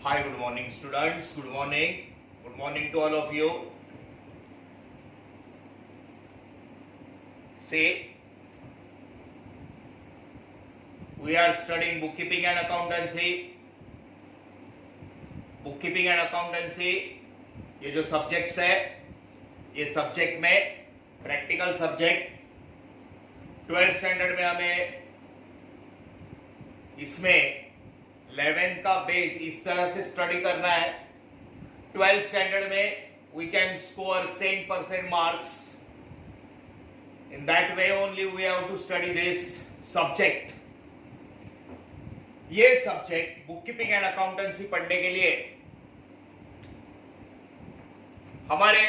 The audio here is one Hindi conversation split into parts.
Hi, good morning students. Good morning. Good morning to all of you. See, we are studying bookkeeping and accountancy. Bookkeeping and accountancy ये जो सब्जेक्ट्स है, ये सब्जेक्ट में प्रैक्टिकल सब्जेक्ट 12th स्टैंडर्ड में हमें इसमें 11th का बेस इस तरह से स्टडी करना है. 12th स्टैंडर्ड में we can score 100% marks. In that way only we have to study this subject. ये सब्जेक्ट बुककीपिंग एंड अकाउंटेंसी पढ़ने के लिए हमारे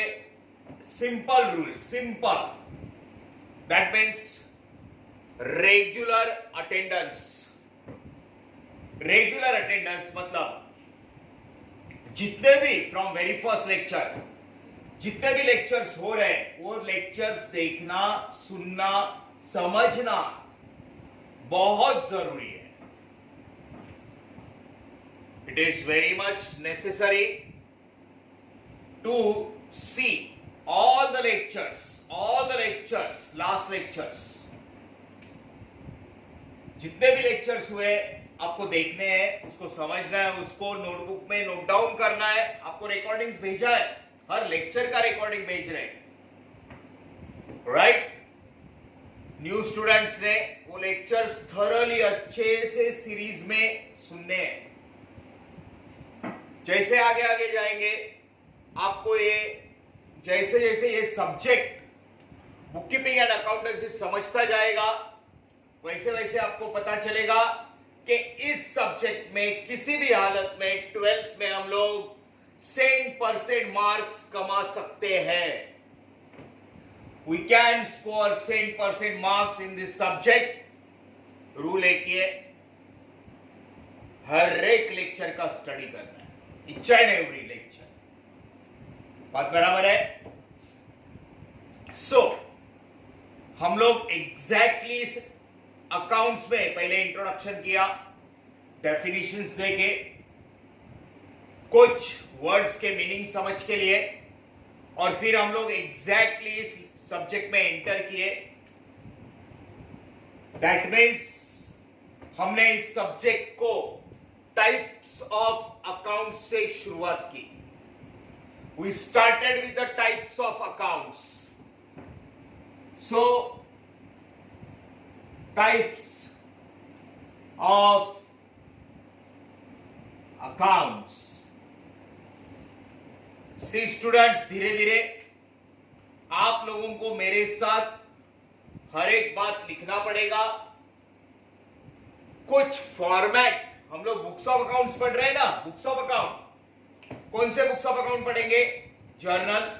simple rule, simple, that means regular attendance. Regular attendance मतलब जितने भी फ्रॉम वेरी फर्स्ट लेक्चर जितने भी लेक्चर्स हो रहे हैं वो लेक्चर्स देखना, सुनना, समझना बहुत जरूरी है. It is very much necessary to see all the lectures, last lectures, जितने भी लेक्चर्स हुए आपको देखने हैं, उसको समझना है, उसको नोटबुक में नोट डाउन करना है. आपको रिकॉर्डिंग्स भेजा है, हर लेक्चर का रिकॉर्डिंग भेज रहे हैं, राइट. न्यू स्टूडेंट्स ने वो लेक्चर्स थॉरली अच्छे से सीरीज में सुनने हैं. जैसे आगे आगे जाएंगे आपको ये जैसे जैसे ये सब्जेक्ट बुककीपिंग एंड अकाउंटेंसी समझता जाएगा वैसे वैसे आपको पता चलेगा कि इस सब्जेक्ट में किसी भी हालत में 12th में हम लोग 100% मार्क्स कमा सकते हैं. We can score 100% marks in this subject. Rule एक ही है, हर एक लेक्चर का स्टडी करना है, ईच एंड एवरी लेक्चर. बात बराबर है. सो हम लोग एग्जैक्टली अकाउंट्स में पहले इंट्रोडक्शन किया, डेफिनेशंस देके, कुछ वर्ड्स के मीनिंग समझ के लिए, और फिर हम लोग एग्जैक्टली इस सब्जेक्ट में एंटर किए. दैट मीन्स हमने इस सब्जेक्ट को टाइप्स ऑफ अकाउंट्स से शुरुआत की. We started with the types of accounts. So, types of accounts. See students, धीरे धीरे आप लोगों को मेरे साथ हर एक बात लिखना पड़ेगा. कुछ फॉर्मेट, हम लोग बुक्स ऑफ अकाउंट्स पढ़ रहे हैं ना, बुक्स ऑफ अकाउंट. कौन से बुक्स ऑफ अकाउंट पढ़ेंगे? जर्नल,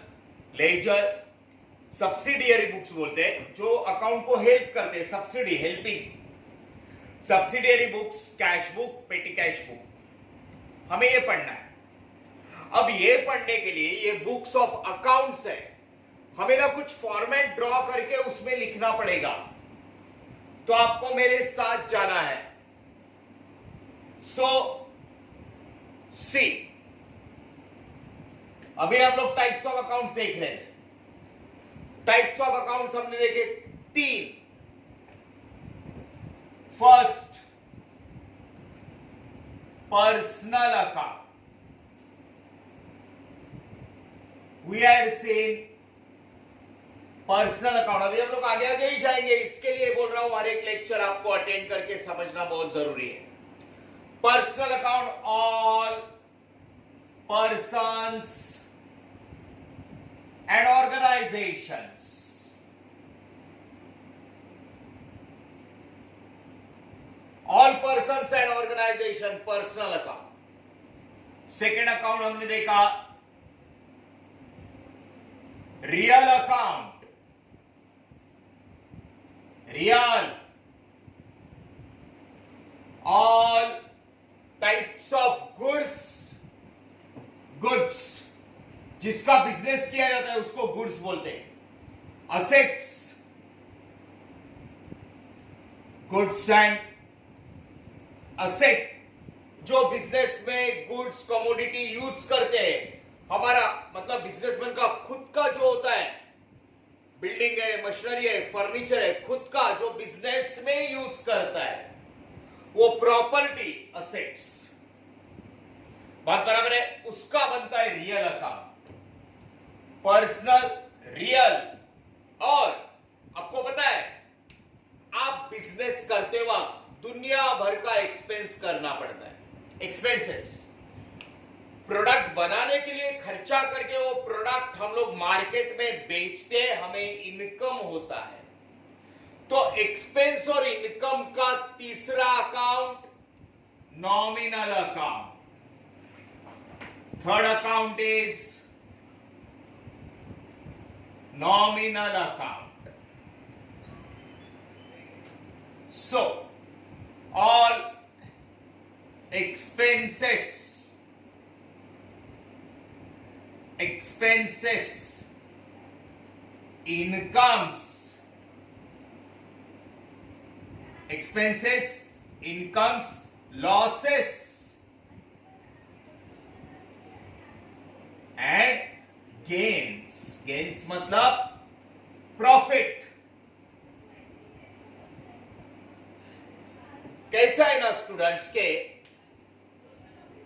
लेजर, सब्सिडियरी बुक्स बोलते हैं, जो अकाउंट को हेल्प करते हैं, subsidy, helping. Subsidiary books, cash book, पेटी कैश बुक, हमें ये पढ़ना है. अब ये पढ़ने के लिए ये बुक्स ऑफ अकाउंट्स है, हमें ना कुछ फॉर्मेट ड्रॉ करके उसमें लिखना पड़ेगा. तो आपको मेरे साथ जाना है. सो सी, अभी हम लोग टाइप्स ऑफ अकाउंट्स देख रहे हैं. टाइप्स ऑफ अकाउंट्स हमने देखे 3. First, personal account. We had seen personal account. अभी हम लोग आगे आगे ही जाएंगे, इसके लिए बोल रहा हूं हर एक लेक्चर आपको अटेंड करके समझना बहुत जरूरी है. Personal account, all persons and organizations. All persons and organization, personal account. Second account हमने देखा real account. Real, all types of goods, जिसका बिजनेस किया जाता है उसको गुड्स बोलते हैं. असेट्स, गुड्स एंड असेट जो बिजनेस में गुड्स कमोडिटी यूज करते हैं, हमारा मतलब बिजनेसमैन का खुद का जो होता है, बिल्डिंग है, मशीनरी है, फर्नीचर है, खुद का जो बिजनेस में यूज करता है, वो प्रॉपर्टी असेट्स, बात बराबर है, उसका बनता है रियल अकाउंट, पर्सनल रियल। और आपको पता है, आप बिजनेस करते वक्त दुनिया भर का एक्सपेंस करना पड़ता है, एक्सपेंसेस, प्रोडक्ट बनाने के लिए खर्चा करके वो प्रोडक्ट हम लोग मार्केट में बेचते, हमें इनकम होता है। तो एक्सपेंस और इनकम का तीसरा account nominal account, third account is nominal account. So, all expenses, incomes, losses and gains. Gains मतलब प्रॉफिट। कैसा है ना स्टूडेंट्स के,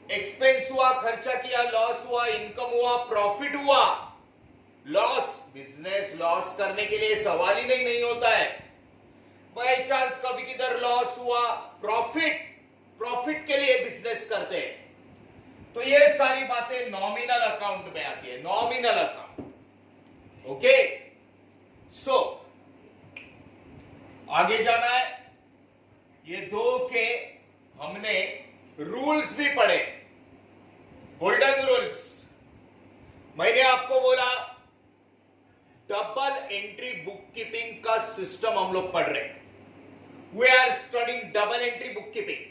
एक्सपेंस हुआ, खर्चा किया, लॉस हुआ, इनकम हुआ, प्रॉफिट हुआ। लॉस, बिजनेस लॉस करने के लिए सवाल ही नहीं होता है। बाय चांस कभी किधर लॉस हुआ, प्रॉफिट के लिए बिजनेस करते हैं। तो ये सारी बातें नॉमिनल अकाउंट में आती है, नॉमिनल अकाउंट। ओके, सो आगे जाना है। ये दो के हमने रूल्स भी पढ़े, गोल्डन रूल्स। मैंने आपको बोला डबल एंट्री बुक कीपिंग का सिस्टम हम लोग पढ़ रहे हैं। We are studying double entry book keeping,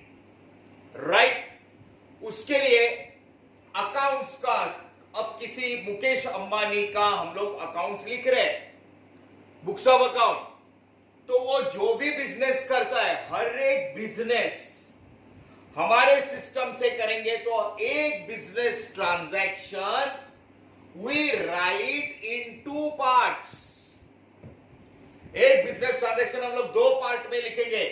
right. उसके लिए अकाउंट्स का, अब किसी मुकेश अंबानी का हम लोग अकाउंट्स लिख रहे हैं, बुक्स ऑफ अकाउंट, तो वो जो भी बिजनेस करता है, हर एक बिजनेस हमारे सिस्टम से करेंगे तो एक business transaction we write in 2 parts. एक बिजनेस ट्रांजैक्शन हम लोग 2 पार्ट में लिखेंगे।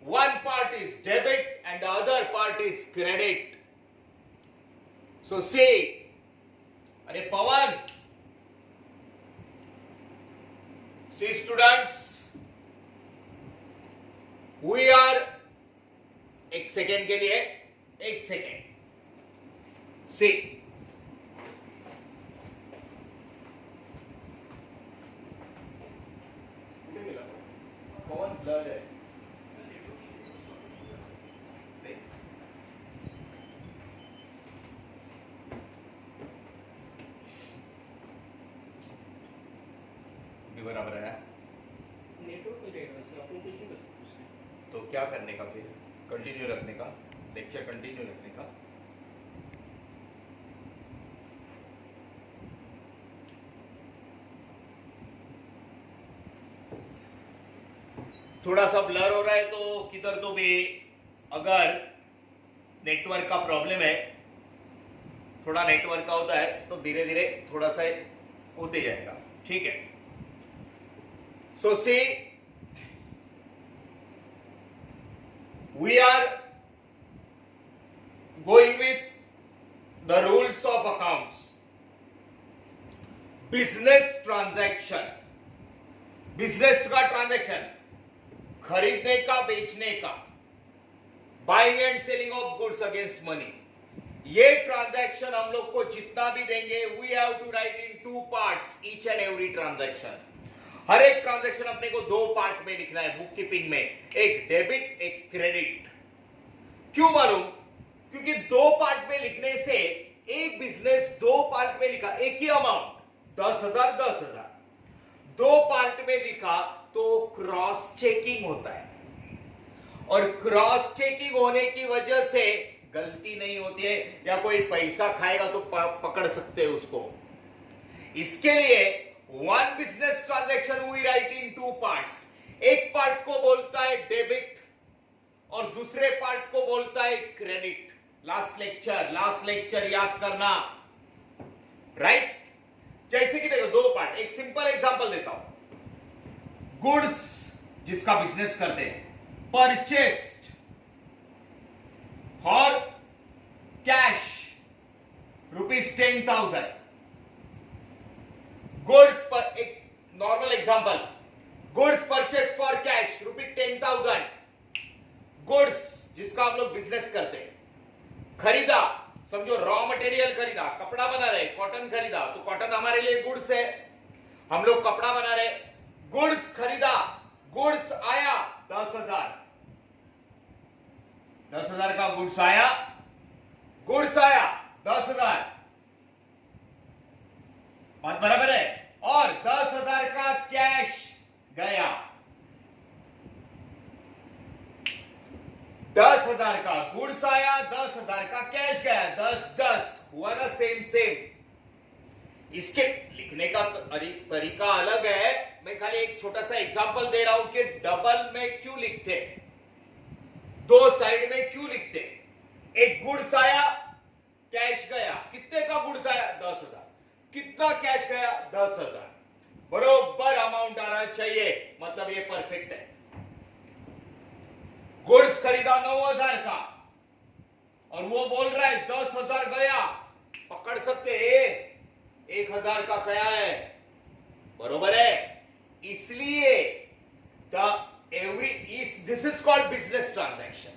1 part is debit and the other part is credit. So से, अरे Pawan, see students, we are, एक सेकेंड के लिए, एक सेकेंड, सी, कौन ब्लर है? बराबर है, नेटवर्क मिल जाएगा वैसे, आप लोग कुछ नहीं कर सकते उसमें। तो क्या करने का फिर? कंटिन्यू रखने का, लेक्चर कंटिन्यू रखने का। थोड़ा सा ब्लर हो रहा है तो किधर तो भी, अगर नेटवर्क का प्रॉब्लम है, थोड़ा नेटवर्क का होता है तो धीरे धीरे थोड़ा सा होते जाएगा, ठीक है। So see, we are going with the rules of accounts. Business transaction, business का ट्रांजैक्शन, खरीदने का, बेचने का, buying and selling of goods against money, ये ट्रांजैक्शन हम लोग को जितना भी देंगे, we have to write in 2 parts each and every transaction. हर एक ट्रांजैक्शन अपने को 2 पार्ट में लिखना है बुक कीपिंग में, एक डेबिट, एक क्रेडिट। क्यों मालूम? क्योंकि 2 पार्ट में लिखने से, एक बिजनेस 2 पार्ट में लिखा, एक ही अमाउंट 10,000 10,000, 2 पार्ट में लिखा तो क्रॉस चेकिंग होता है, और क्रॉस चेकिंग होने की वजह से गलती नहीं होती है, या कोई पैसा खाएगा तो पकड़ सकते हैं उसको। इसके लिए one business transaction we write in 2 parts. एक पार्ट को बोलता है डेबिट और दूसरे पार्ट को बोलता है क्रेडिट। लास्ट लेक्चर याद करना, राइट? जैसे कि देखो दो पार्ट, एक सिंपल एग्जांपल देता हूं। गुड्स जिसका बिजनेस करते हैं, परचेस्ड फॉर कैश ₹10,000। गुड्स पर, एक normal example, goods purchase for cash ₹10,000। Goods जिसका हम लोग बिजनेस करते हैं, खरीदा, समझो रॉ मटेरियल खरीदा, कपड़ा बना रहे, कॉटन खरीदा, तो कॉटन हमारे लिए गुड्स है, हम लोग कपड़ा बना रहे। गुड्स खरीदा, गुड्स आया 10,000, 10,000 का गुड्स आया, 10,000, बात बराबर है। और 10,000 का कैश गया, 10,000 का गुड्स आया, 10,000 का कैश गया, 10 हुआ ना, सेम। इसके लिखने का तरीका अलग है, मैं खाली एक छोटा सा एग्जांपल दे रहा हूं कि डबल में क्यों लिखते, दो साइड में क्यों लिखते। एक गुड्स आया, कैश गया, कितने का गुड्स आया? 10,000, कितना कैश गया? 10,000, बरोबर अमाउंट आना चाहिए, मतलब ये परफेक्ट है। गुड्स खरीदा 9,000 का और वो बोल रहा है 10,000 गया, पकड़ सकते हैं 1,000 का गया है, बरोबर है। इसलिए this is called business transaction,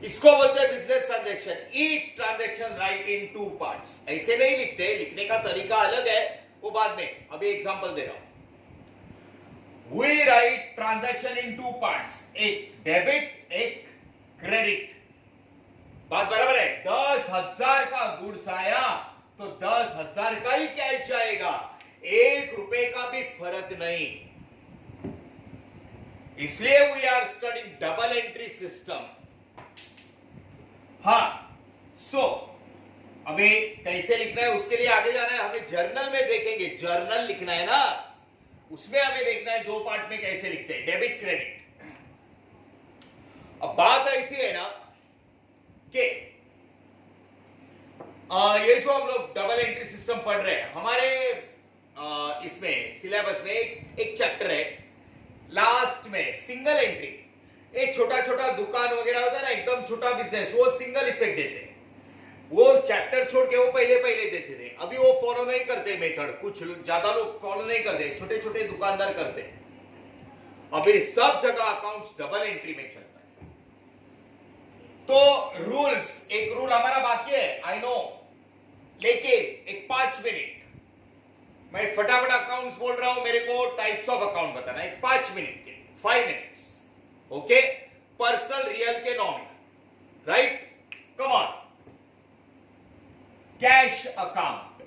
इसको बोलते हैं business transaction. Each transaction write in 2 parts, ऐसे नहीं लिखते, लिखने का तरीका अलग है, वो बाद में, अभी एग्जांपल दे रहा हूं। We write transaction in 2 parts, एक डेबिट, एक क्रेडिट। बात बराबर है। 10,000 का गुड्स आया तो 10,000 का ही कैश जाएगा, ₹1 का भी फर्क नहीं। इसलिए we are studying double entry system. हाँ, अभी कैसे लिखना है उसके लिए आगे जाना है, हमें जर्नल में देखेंगे, जर्नल लिखना है ना, उसमें हमें देखना है 2 पार्ट में कैसे लिखते हैं, डेबिट क्रेडिट। अब बात ऐसी है ना कि ये जो हम लोग डबल एंट्री सिस्टम पढ़ रहे हैं, हमारे इसमें सिलेबस में एक चैप्टर है, लास्ट में सिंगल एंट्री। एक छोटा छोटा दुकान वगैरह होता है ना, एकदम छोटा बिजनेस, वो सिंगल इफेक्ट देते हैं। वो चैप्टर छोड़ के वो पहले देते थे, अभी वो फॉलो नहीं करते मेथड, कुछ ज्यादा लोग फॉलो नहीं करते, छोटे छोटे दुकानदार करते। अभी सब जगह अकाउंट्स डबल एंट्री में चलता है। तो रूल्स, एक रूल हमारा बाकी है, आई नो, लेकिन एक 5 मिनट मैं फटाफट अकाउंट्स बोल रहा हूं, मेरे को टाइप्स ऑफ अकाउंट बताना है 5 मिनट के लिए, 5 मिनट्स, ओके? पर्सनल, रियल के nominal, right? Come on. Cash account,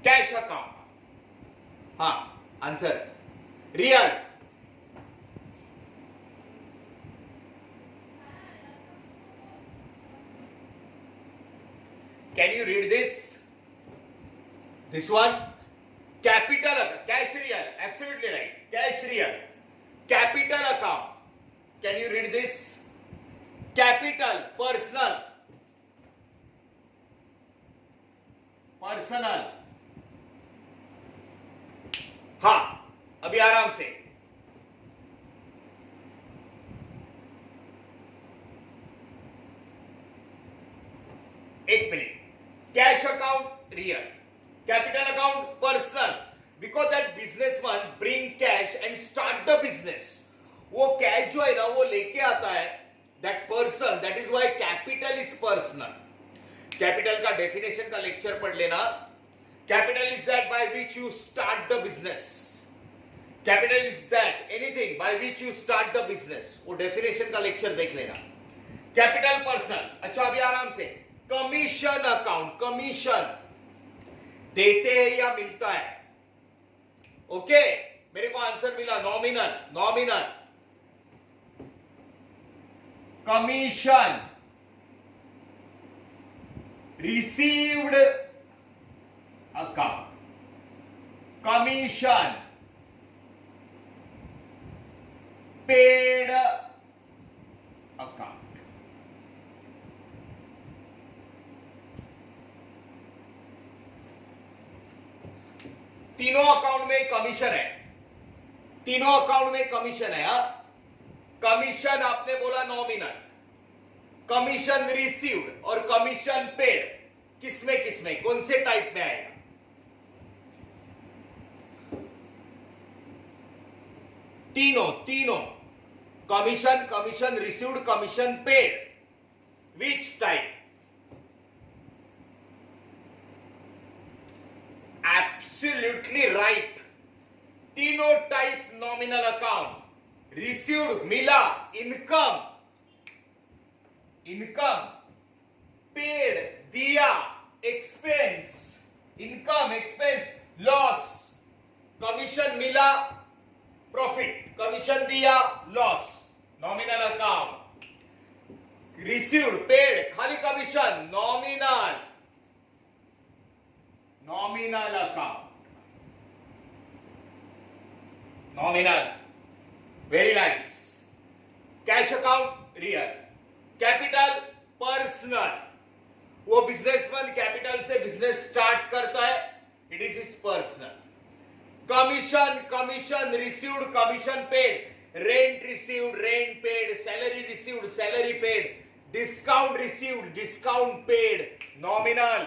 cash account, हाँ answer. Real, can you read this one? Capital, cash real, absolutely right, cash real. Capital account, can you read this? Capital, personal, personal, हाँ अभी आराम से। एक minute. Cash account real, capital account personal, because that businessman bring cash and start the business. वो कैश जो है ना वो लेके आता है, that person, that is why capital is personal. Capital का डेफिनेशन का लेक्चर पढ़ लेना। Capital is that by which you start the business. Capital is that anything by which you start the business, वो डेफिनेशन का लेक्चर देख लेना। कैपिटल पर्सनल, अच्छा अभी आराम से। कमीशन अकाउंट, कमीशन देते हैं या मिलता है, ओके? मेरे को आंसर मिला, nominal, nominal. Commission received account, commission paid account, तीनों अकाउंट में कमीशन है, तीनों अकाउंट में कमीशन है। हा? कमीशन आपने बोला नॉमिनल, कमीशन रिसीव्ड और कमीशन पेड किसमें कौन से टाइप में आएगा? तीनों commission received, commission paid, which type? Absolutely right, तीनों टाइप नॉमिनल अकाउंट। रिसीव्ड मिला, इनकम, पेड दिया, expense, income expense loss, commission मिला प्रॉफिट, कमीशन दिया loss, nominal account. Received paid खाली commission, nominal account, nominal. Very nice. Cash account real, capital personal. वो बिजनेसमैन कैपिटल से बिजनेस स्टार्ट करता है, it is his personal. Commission received, commission paid, rent received, rent paid, salary received, salary paid, discount received, discount paid, nominal,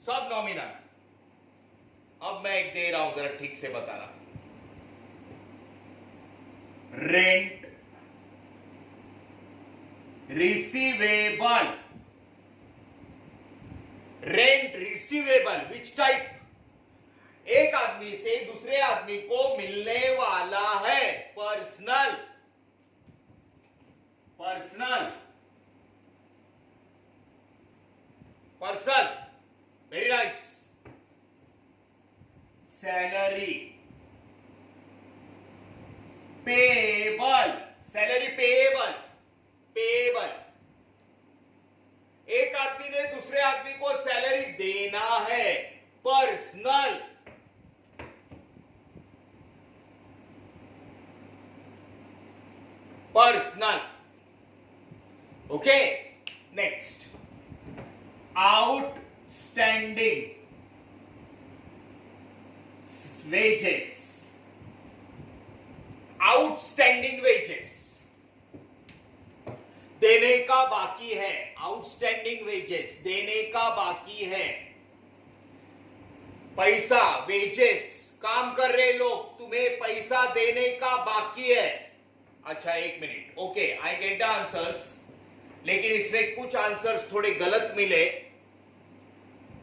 सब नॉमिनल। अब मैं एक दे रहा हूं, जरा ठीक से बताना। Rent receivable, rent receivable which type? एक आदमी से दूसरे आदमी को मिलने वाला है, personal, person. Very nice. Salary payable, salary payable, एक आदमी ने दूसरे आदमी को सैलरी देना है, personal. Okay, next, outstanding wages, outstanding wages देने का बाकी है, आउटस्टैंडिंग वेजेस देने का बाकी है। पैसा, वेजेस, काम कर रहे लोग, तुम्हें पैसा देने का बाकी है। अच्छा एक minute, okay I get the answers, लेकिन इसमें कुछ आंसर्स थोड़े गलत मिले।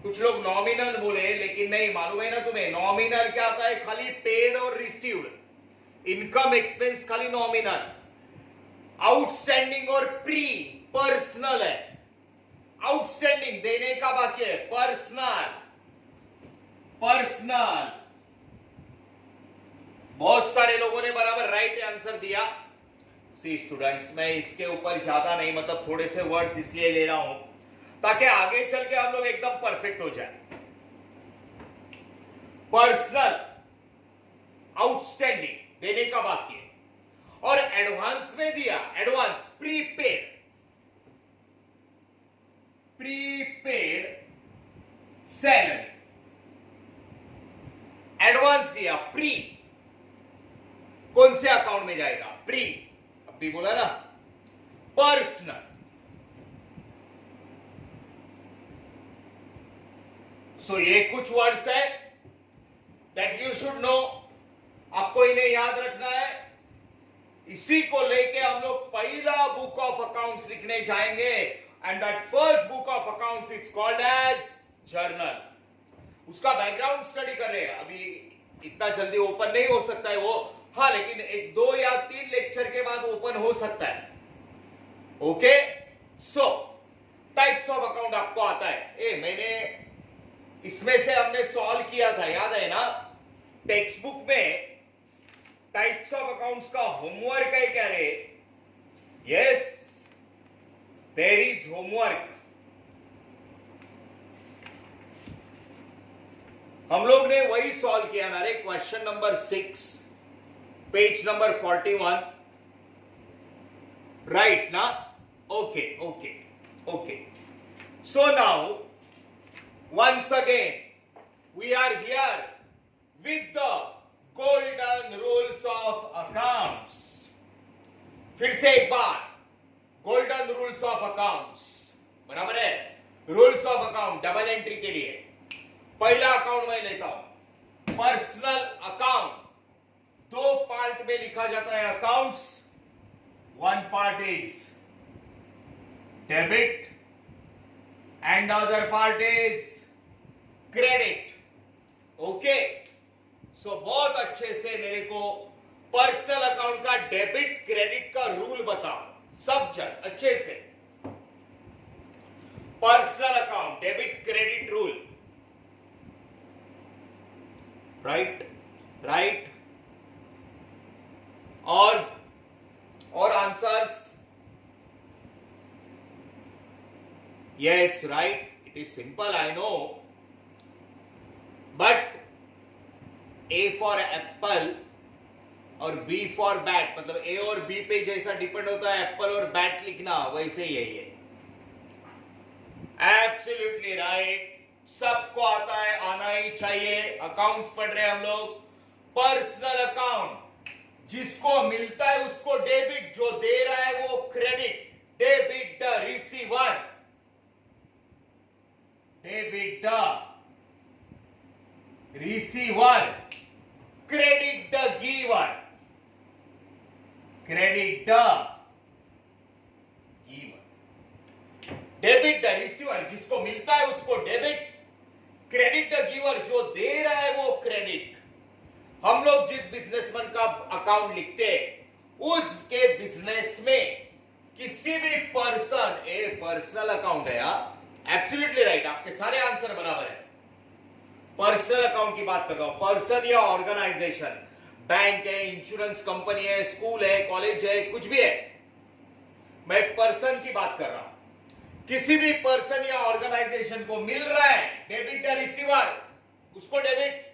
कुछ लोग नॉमिनल बोले, लेकिन नहीं, मालूम है ना तुम्हें नॉमिनल क्या आता है? खाली पेड और रिसीव्ड, इनकम एक्सपेंस खाली नॉमिनल। आउटस्टैंडिंग और प्री पर्सनल है। आउटस्टैंडिंग देने का बाकी है, पर्सनल। बहुत सारे लोगों ने बराबर राइट आंसर दिया। सी स्टूडेंट्स, मैं इसके ऊपर ज्यादा नहीं, मतलब थोड़े से वर्ड्स इसलिए ले रहा हूं ताकि आगे चल के हम लोग एकदम परफेक्ट हो जाए। पर्सनल, आउटस्टैंडिंग देने का बाकी है, और एडवांस में दिया, एडवांस, प्रीपेड सैलरी, एडवांस दिया, प्री कौन से अकाउंट में जाएगा? प्री, अभी बोला ना, पर्सनल। सो ये कुछ वर्ड्स है दैट यू शुड नो, आपको इन्हें याद रखना है। इसी को लेके हम लोग पहला बुक ऑफ अकाउंट्स लिखने जाएंगे, and that first book of accounts is called as journal. उसका बैकग्राउंड स्टडी कर रहे हैं, अभी इतना जल्दी ओपन नहीं हो सकता है वो, हाँ, लेकिन एक 2 या 3 लेक्चर के बाद ओपन हो सकता है। Okay, so types of account आपको आता है। मैंने इसमें से हमने सॉल्व किया था, याद है ना? टेक्स्ट बुक में टाइप्स ऑफ अकाउंट्स का होमवर्क है क्या रे? Yes, there is homework. हम लोग ने वही सॉल्व किया ना रे, question number 6, page number 41, right ना? Okay. So now once again we are here with the golden rules of accounts. फिर से एक बार, गोल्डन रूल्स ऑफ अकाउंट्स, बराबर है। Rules of account double entry के लिए पहला अकाउंट मैं लेता हूं, पर्सनल अकाउंट। दो पार्ट में लिखा जाता है accounts. One part is debit and other part is credit. Okay, so बहुत अच्छे से मेरे को पर्सनल अकाउंट का डेबिट क्रेडिट का रूल बताओ सब जन अच्छे से। Personal account debit credit rule, right right. और answers, yes right, it is simple I know, but A for apple और बी फॉर बैट, मतलब ए और बी पे जैसा डिपेंड होता है एप्पल और बैट लिखना, वैसे ही है ये। एब्सोल्युटली राइट, सबको आता है, आना ही चाहिए। अकाउंट्स पढ़ रहे हैं हम लोग। पर्सनल अकाउंट, जिसको मिलता है उसको डेबिट, जो दे रहा है वो credit. Debit the receiver, debit the receiver, credit the giver, credit the giver. Debit the receiver, जिसको मिलता है उसको डेबिट, क्रेडिट द गिवर, जो दे रहा है वो क्रेडिट। हम लोग जिस बिजनेसमैन का अकाउंट लिखते हैं उसके बिजनेस में किसी भी पर्सन, ए पर्सनल अकाउंट है यार, एब्सोल्युटली राइट, आपके सारे आंसर बराबर है। पर्सनल अकाउंट की बात कर रहा हूं, पर्सन या ऑर्गेनाइजेशन, बैंक है, इंश्योरेंस कंपनी है, स्कूल है, कॉलेज है, कुछ भी है, मैं एक पर्सन की बात कर रहा हूं। किसी भी पर्सन या ऑर्गेनाइजेशन को मिल रहा है डेबिट द रिसीवर, उसको डेबिट,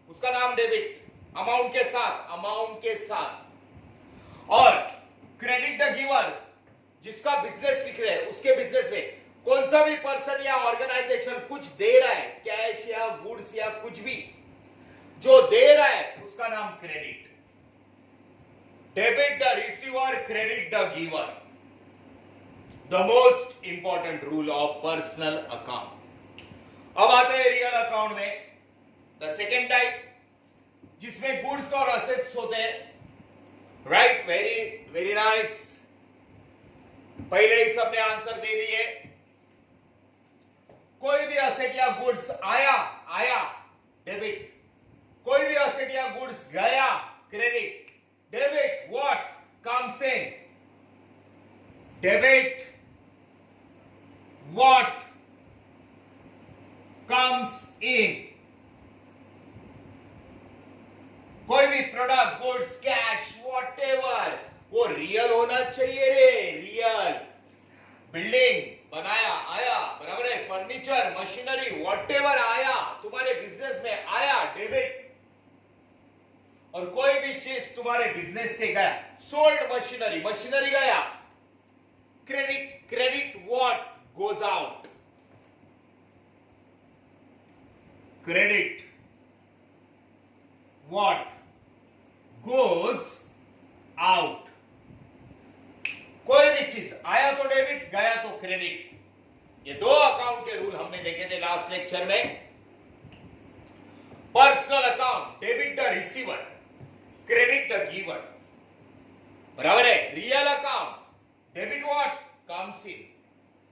उसका नाम डेबिट, अमाउंट के साथ, अमाउंट के साथ। और क्रेडिट द गिवर, जिसका बिजनेस लिख रहे हैं उसके बिजनेस में कौन सा भी पर्सन या ऑर्गेनाइजेशन कुछ दे रहा है, कैश या गुड्स या कुछ भी जो दे रहा है उसका नाम credit. Debit the receiver, credit the giver, the most important rule of personal account. अब आते हैं रियल अकाउंट में, द सेकेंड टाइप, जिसमें गुड्स और असेट्स होते हैं। राइट, वेरी वेरी नाइस, पहले ही सबने आंसर दे दिए। कोई भी असेट या गुड्स आया, आया डेबिट, कोई भी असेट या गुड्स गया credit. Debit what comes in, debit what comes इन, कोई भी प्रोडक्ट, गुड्स, कैश, व्हाटएवर, वो रियल होना चाहिए रे, रियल। बिल्डिंग बनाया, आया, बराबर है, फर्नीचर, मशीनरी, व्हाटएवर आया तुम्हारे बिजनेस में, आया डेबिट। और कोई भी चीज तुम्हारे बिजनेस से गया, सोल्ड मशीनरी, मशीनरी गया credit. Credit what goes out, credit what goes out. कोई भी चीज आया तो डेबिट, गया तो क्रेडिट। ये दो अकाउंट के रूल हमने देखे थे लास्ट लेक्चर में। Personal account, debit the receiver, credit the giver, बराबर है। Real account, debit what comes in,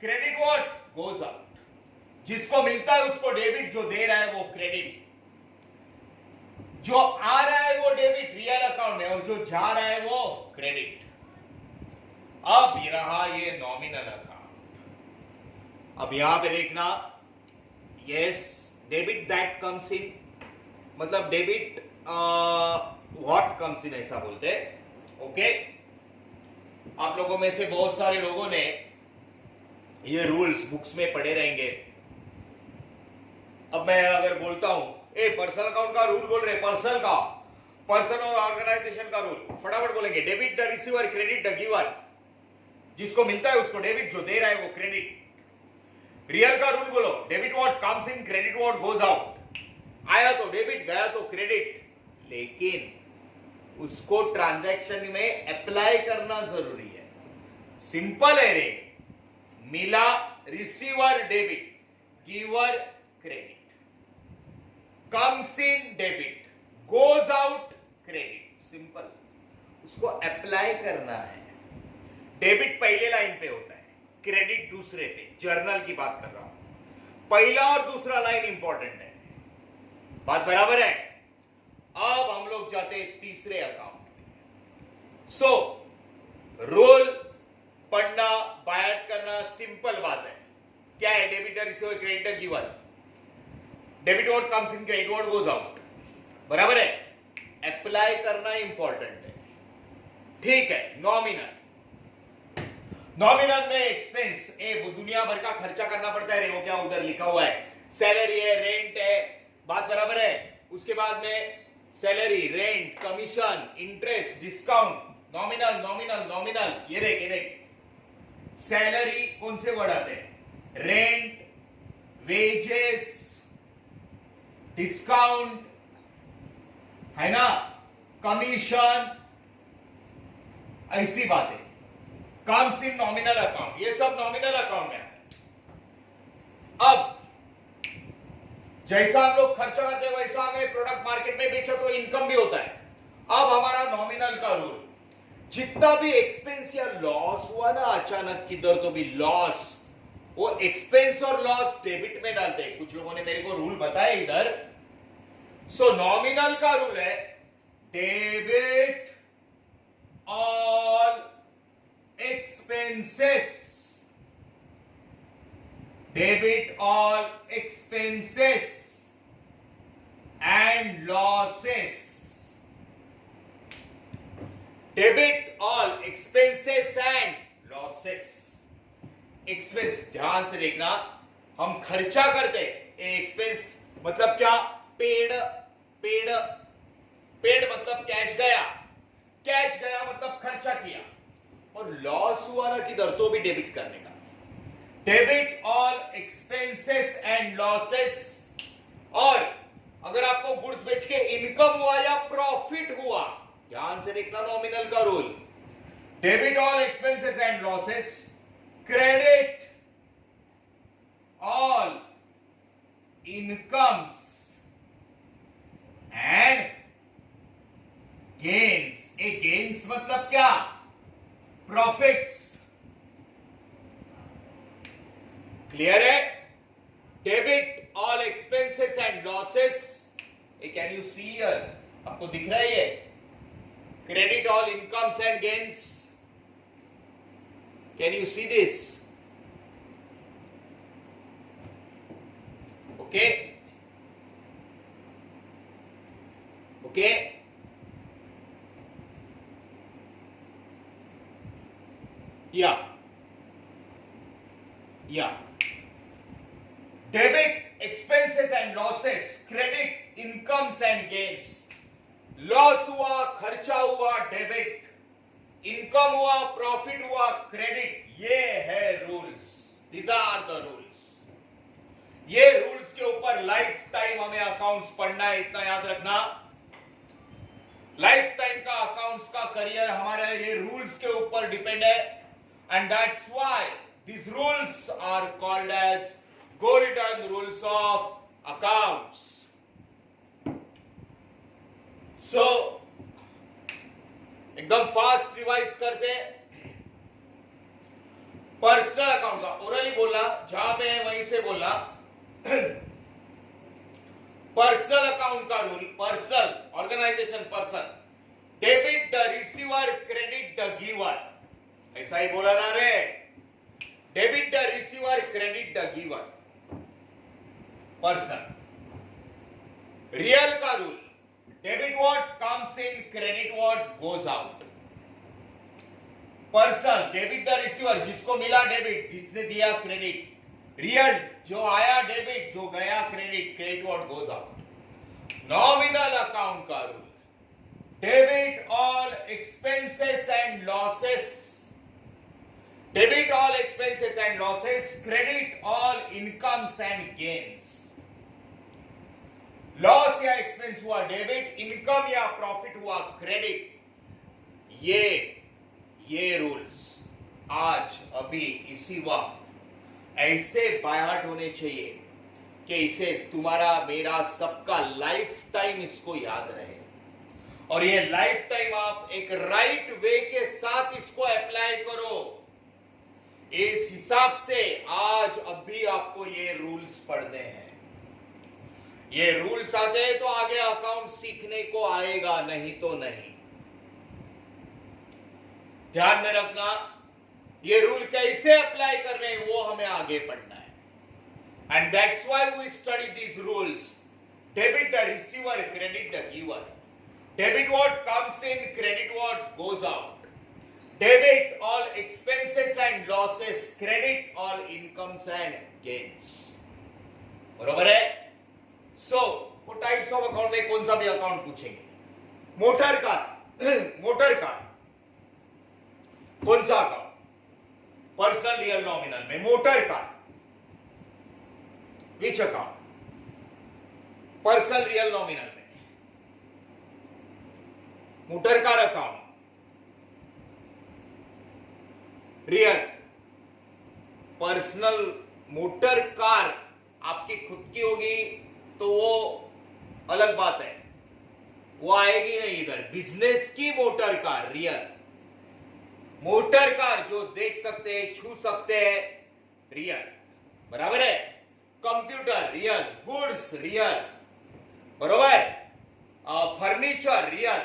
credit what goes out. जिसको मिलता है उसको डेबिट, जो दे रहा है वो क्रेडिट। जो आ रहा है वो डेबिट रियल अकाउंट में, और जो जा रहा है वो क्रेडिट। अब ये रहा ये नॉमिनल अकाउंट। अब यहां पे देखना, yes debit that comes in, मतलब डेबिट व्हाट कम्स इन ऐसा बोलते हैं। ओके, आप लोगों में से बहुत सारे लोगों ने ये रूल्स बुक्स में पढ़े रहेंगे। अब मैं अगर बोलता हूं ए पर्सनल अकाउंट का रूल बोल रहे, पर्सनल का, पर्सन और ऑर्गेनाइजेशन का रूल, फटाफट बोलेंगे debit the receiver, credit the giver. जिसको मिलता है उसको डेबिट, जो दे रहा है वो क्रेडिट। रियल का रूल बोलो, debit what comes in, credit what goes out. आया तो डेबिट, गया तो क्रेडिट, लेकिन उसको ट्रांजैक्शन में अप्लाई करना जरूरी है। सिंपल है रे, मिला receiver debit, giver credit, comes in debit, goes out credit, simple. उसको अप्लाई करना है। डेबिट पहले लाइन पे होता है, क्रेडिट दूसरे पे। जर्नल की बात कर रहा हूं, पहला और दूसरा लाइन इंपॉर्टेंट है। बात बराबर है। अब हम लोग जाते हैं तीसरे अकाउंट। सो रोल पढ़ना, बायट करना सिंपल बात है। क्या है? Debtor, receiver, creditor, giver. Debit vote comes in, credit vote goes out, बराबर है। अप्लाई करना इंपॉर्टेंट है। ठीक है, नॉमिनल। नॉमिनल में एक्सपेंस, दुनिया भर का खर्चा करना पड़ता है। वो क्या उधर लिखा हुआ है? सैलरी है, रेंट है, बात बराबर है। उसके बाद में salary, rent, commission, interest, discount, nominal nominal nominal. ये देख, ये देख, सैलरी कौन से वर्ड आते हैं? रेंट, वेजेस, डिस्काउंट, है ना, कमीशन, ऐसी बातें। कम्स इन नॉमिनल अकाउंट, ये सब नॉमिनल अकाउंट में है। अब जैसा हम लोग खर्चा करते हैं वैसा हमें प्रोडक्ट मार्केट में बेचा तो इनकम भी होता है। अब हमारा नॉमिनल का रूल, जितना भी एक्सपेंस या लॉस हुआ ना अचानक किधर तो भी लॉस, वो एक्सपेंस और लॉस डेबिट में डालते हैं। कुछ लोगों ने मेरे को रूल बताया इधर। सो नॉमिनल का रूल है debit all expenses, debit all expenses and losses, debit all expenses and losses। Expense ध्यान से देखना, हम खर्चा करते एक्सपेंस मतलब क्या? पेड, पेड, पेड मतलब कैश गया, कैश गया मतलब खर्चा किया। और लॉस हुआ ना किधर तो भी डेबिट करने का। Debit all expenses and losses. और अगर आपको गुड्स बेच के इनकम हुआ या प्रॉफिट हुआ, ध्यान से देखना नॉमिनल का rule, debit all expenses and losses, credit all incomes and gains. ए गेन्स मतलब क्या? प्रॉफिट्स। क्लियर है? Debit all expenses and losses. Can you see here? आपको दिख रहा है ये? Credit all incomes and gains. Can you see this? Okay, okay. या debit expenses and losses, credit incomes and gains. Loss हुआ, खर्चा हुआ, डेबिट, इनकम हुआ, प्रॉफिट हुआ, क्रेडिट। ये है rules, these are the rules. ये रूल्स के ऊपर लाइफ टाइम हमें अकाउंट्स पढ़ना है, इतना याद रखना। लाइफ टाइम का अकाउंट्स का करियर हमारे ये रूल्स के ऊपर डिपेंड है। And that's why these rules are called as golden rules of accounts. So, एकदम फास्ट रिवाइज करते। पर्सनल अकाउंट का ओरली बोलना, जहां पे है वहीं से बोलना। पर्सनल अकाउंट का rule, personal organisation, person, debit the receiver, credit the giver. ऐसा ही बोला ना रे? Debit the receiver, credit the giver, person. Real का rule, debit what comes in, credit what goes out. Person, debit the receiver, जिसको मिला डेबिट, जिसने दिया क्रेडिट। रियल, जो आया डेबिट, जो गया credit, credit what goes out. Nominal account का rule, debit all expenses and losses, debit all expenses and losses, credit all incomes and gains। Loss या एक्सपेंस हुआ डेबिट, इनकम या प्रॉफिट हुआ क्रेडिट। ये रूल्स आज अभी इसी वक्त ऐसे बायहार्ट होने चाहिए कि इसे तुम्हारा मेरा सबका लाइफ टाइम इसको याद रहे, और ये लाइफ टाइम आप एक राइट वे के साथ इसको अप्लाई करो। इस हिसाब से आज अभी आपको ये रूल्स पढ़ने हैं। ये रूल्स आ गए तो आगे अकाउंट सीखने को आएगा, नहीं तो नहीं। ध्यान में रखना, ये रूल कैसे अप्लाई करने हैं वो हमें आगे पढ़ना है। And that's why we study these rules. Debit the receiver, credit the giver. Debit what comes in, credit what goes out. Debit all expenses and losses, credit all incomes and gains. बरोबर है? So, वो टाइप्स ऑफ अकाउंट में कौन सा भी अकाउंट पूछेंगे। मोटर कार कौन सा अकाउंट? पर्सनल रियल नॉमिनल में motor car, which account? Personal real nominal में motor car account, real. Personal motor car आपकी खुद की होगी तो वो अलग बात है, वो आएगी नहीं इधर। बिजनेस की motor car real, motor car जो देख सकते हैं, छू सकते हैं, रियल। बराबर है? कंप्यूटर रियल, गुड्स रियल, बरोबर। Furniture real.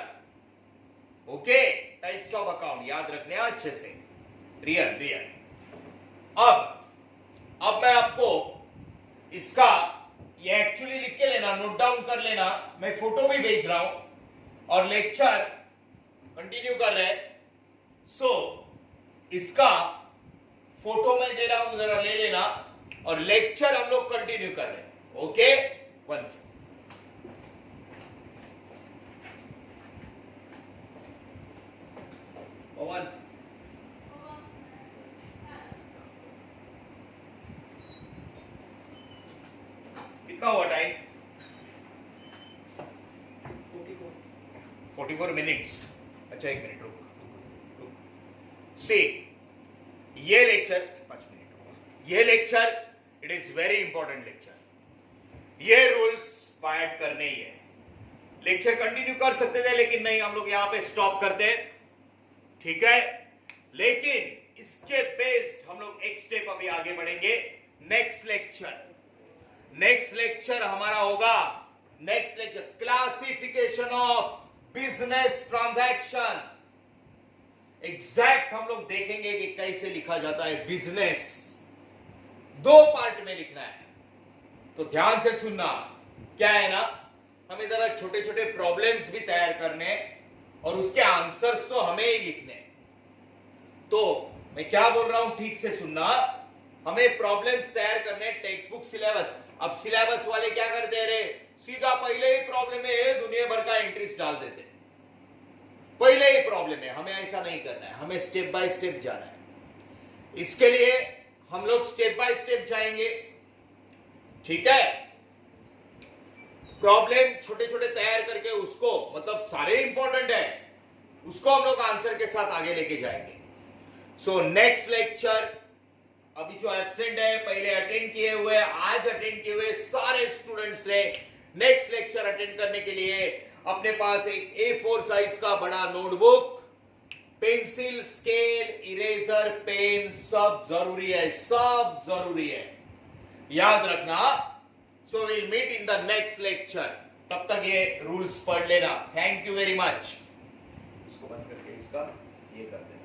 Okay, types of account याद रखने अच्छे से, रियल। अब मैं आपको इसका ये एक्चुअली लिख के लेना, नोट डाउन कर लेना, मैं फोटो भी भेज रहा हूं और लेक्चर कंटिन्यू कर रहे हैं। सो इसका फोटो मैं दे रहा हूं, जरा ले लेना, और लेक्चर हम लोग कंटिन्यू कर रहे हैं। Okay, one second. पवन, कितना हुआ टाइम? 44 मिनट्स। अच्छा, एक मिनट रुक। सी, ये लेक्चर 5 मिनट होगा। ये lecture it is very important lecture. ये रूल्स बायट करने ही है। लेक्चर कंटिन्यू कर सकते थे, लेकिन नहीं, हम लोग यहां पे स्टॉप करते हैं, ठीक है। लेकिन इसके बेस्ड हम लोग एक स्टेप अभी आगे बढ़ेंगे। नेक्स्ट लेक्चर हमारा होगा, classification of business transaction. Exact हम लोग देखेंगे कि कैसे लिखा जाता है बिजनेस। 2 पार्ट में लिखना है, तो ध्यान से सुनना। क्या है ना, हमें जरा छोटे छोटे प्रॉब्लम्स भी तैयार करने और उसके आंसर्स तो हमें ही लिखने। तो मैं क्या बोल रहा हूं ठीक से सुनना। हमें प्रॉब्लम्स तैयार करने, टेक्स्ट बुक सिलेबस। अब सिलेबस वाले क्या करते रहे, सीधा पहले ही प्रॉब्लम में दुनिया भर का एंट्रीज डाल देते, पहले ही प्रॉब्लम है। हमें ऐसा नहीं करना है, हमें स्टेप बाय स्टेप जाना है। इसके लिए हम लोग स्टेप बाय स्टेप जाएंगे, ठीक है। प्रॉब्लम छोटे छोटे तैयार करके उसको, मतलब सारे इंपॉर्टेंट है, उसको हम लोग आंसर के साथ आगे लेके जाएंगे। सो नेक्स्ट लेक्चर, अभी जो एब्सेंट है, पहले अटेंड किए हुए, आज अटेंड किए हुए सारे स्टूडेंट्स ने नेक्स्ट लेक्चर अटेंड करने के लिए अपने पास एक A4 साइज का बड़ा notebook, pencil, scale, eraser, pen, सब जरूरी है, सब जरूरी है, याद रखना। So will meet in the next lecture. तब तक ये रूल्स पढ़ लेना। Thank you very much. इसको बंद करके इसका ये कर देना।